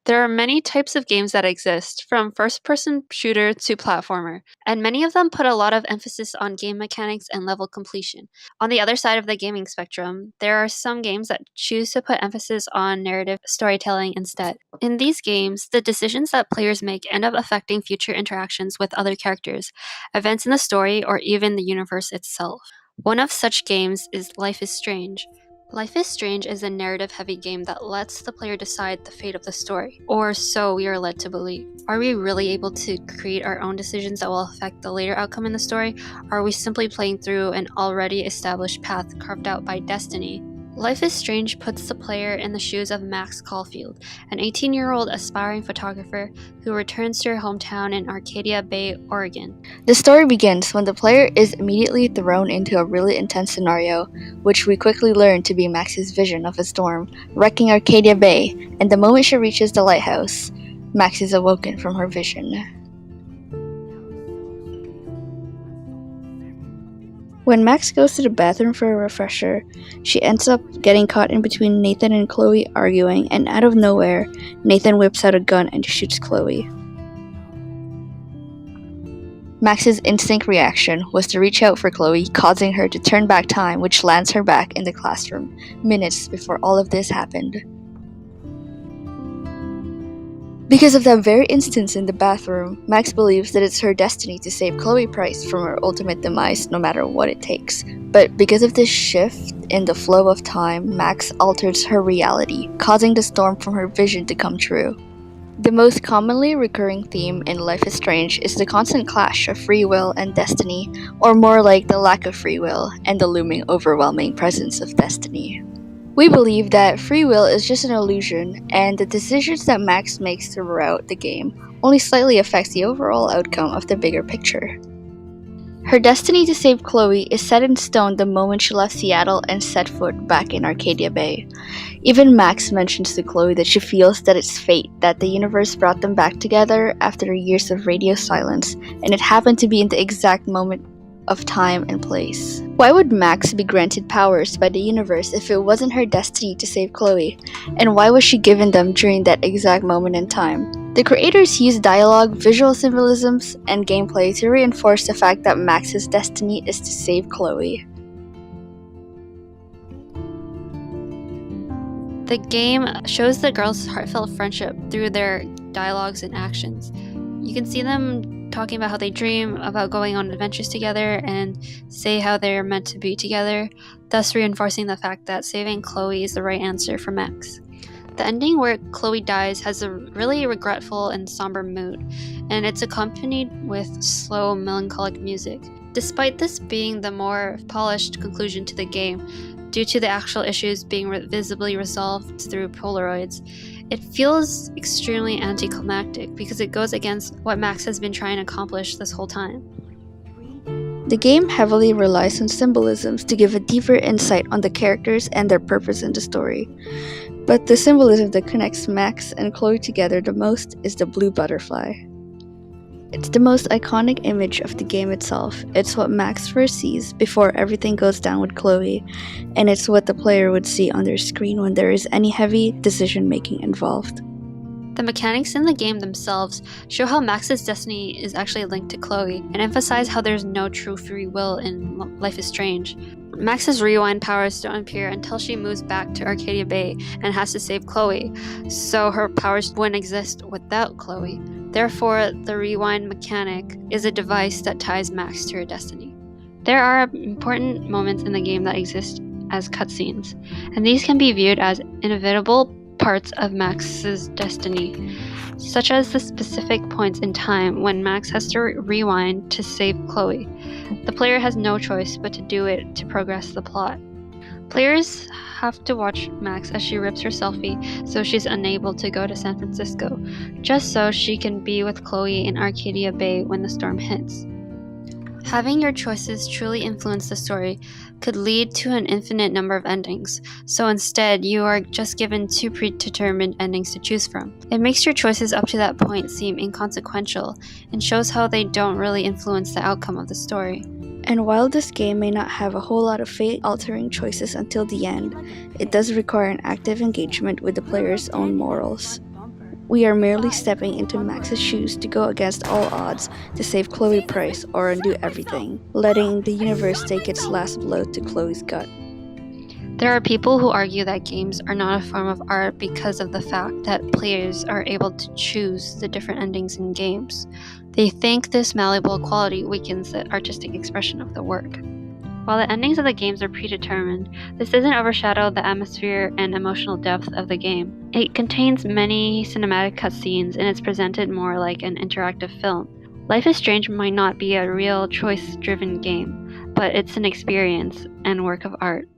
There are many types of games that exist, from first person shooter to platformer, and many of them put a lot of emphasis on game mechanics and level completion. On the other side of the gaming spectrum, there are some games that choose to put emphasis on narrative storytelling instead. In these games, the decisions that players make end up affecting future interactions with other characters, events in the story, or even the universe itself. One of such games is Life is Strange. Life is Strange is a narrative heavy game that lets the player decide the fate of the story, or so we are led to believe. Are we really able to create our own decisions that will affect the later outcome in the story, or are we simply playing through an already established path carved out by destiny? Life is Strange puts the player in the shoes of Max Caulfield, an 18-year-old aspiring photographer who returns to her hometown in Arcadia Bay, Oregon. The story begins when the player is immediately thrown into a really intense scenario, which we quickly learn to be Max's vision of a storm wrecking Arcadia Bay, and the moment she reaches the lighthouse, Max is awoken from her vision. When Max goes to the bathroom for a refresher, she ends up getting caught in between Nathan and Chloe arguing, and out of nowhere, Nathan whips out a gun and shoots Chloe. Max's instinct reaction was to reach out for Chloe, causing her to turn back time, which lands her back in the classroom, minutes before all of this happened. Because of that very instance in the bathroom, Max believes that it's her destiny to save Chloe Price from her ultimate demise no matter what it takes. But because of this shift in the flow of time, Max alters her reality, causing the storm from her vision to come true. The most commonly recurring theme in Life is Strange is the constant clash of free will and destiny, or more like the lack of free will and the looming overwhelming presence of destiny. We believe that free will is just an illusion, and the decisions that Max makes throughout the game only slightly affects the overall outcome of the bigger picture. Her destiny to save Chloe is set in stone the moment she left Seattle and set foot back in Arcadia Bay. Even Max mentions to Chloe that she feels that it's fate that the universe brought them back together after years of radio silence, and it happened to be in the exact moment of time and place. Why would Max be granted powers by the universe if it wasn't her destiny to save Chloe? And why was she given them during that exact moment in time? The creators used dialogue, visual symbolisms, and gameplay to reinforce the fact that Max's destiny is to save Chloe. The game shows the girls' heartfelt friendship through their dialogues and actions. You can see them talking about how they dream about going on adventures together and say how they're meant to be together, thus reinforcing the fact that saving Chloe is the right answer for Max. The ending where Chloe dies has a really regretful and somber mood, and it's accompanied with slow, melancholic music. Despite this being the more polished conclusion to the game, due to the actual issues being visibly resolved through Polaroids, it feels extremely anticlimactic because it goes against what Max has been trying to accomplish this whole time. The game heavily relies on symbolisms to give a deeper insight on the characters and their purpose in the story. But the symbolism that connects Max and Chloe together the most is the blue butterfly. It's the most iconic image of the game itself. It's what Max first sees before everything goes down with Chloe, and it's what the player would see on their screen when there is any heavy decision making involved. The mechanics in the game themselves show how Max's destiny is actually linked to Chloe, and emphasize how there's no true free will in Life is Strange. Max's rewind powers don't appear until she moves back to Arcadia Bay and has to save Chloe, so her powers wouldn't exist without Chloe. Therefore, the rewind mechanic is a device that ties Max to her destiny. There are important moments in the game that exist as cutscenes, and these can be viewed as inevitable parts of Max's destiny, such as the specific points in time when Max has to rewind to save Chloe. The player has no choice but to do it to progress the plot. Players have to watch Max as she rips her selfie so she's unable to go to San Francisco, just so she can be with Chloe in Arcadia Bay when the storm hits. Having your choices truly influence the story could lead to an infinite number of endings, so instead you are just given two predetermined endings to choose from. It makes your choices up to that point seem inconsequential, and shows how they don't really influence the outcome of the story. And while this game may not have a whole lot of fate-altering choices until the end, it does require an active engagement with the player's own morals. We are merely stepping into Max's shoes to go against all odds to save Chloe Price or undo everything, letting the universe take its last blow to Chloe's gut. There are people who argue that games are not a form of art because of the fact that players are able to choose the different endings in games. They think this malleable quality weakens the artistic expression of the work. While the endings of the games are predetermined, this doesn't overshadow the atmosphere and emotional depth of the game. It contains many cinematic cutscenes and it's presented more like an interactive film. Life is Strange might not be a real choice-driven game, but it's an experience and work of art.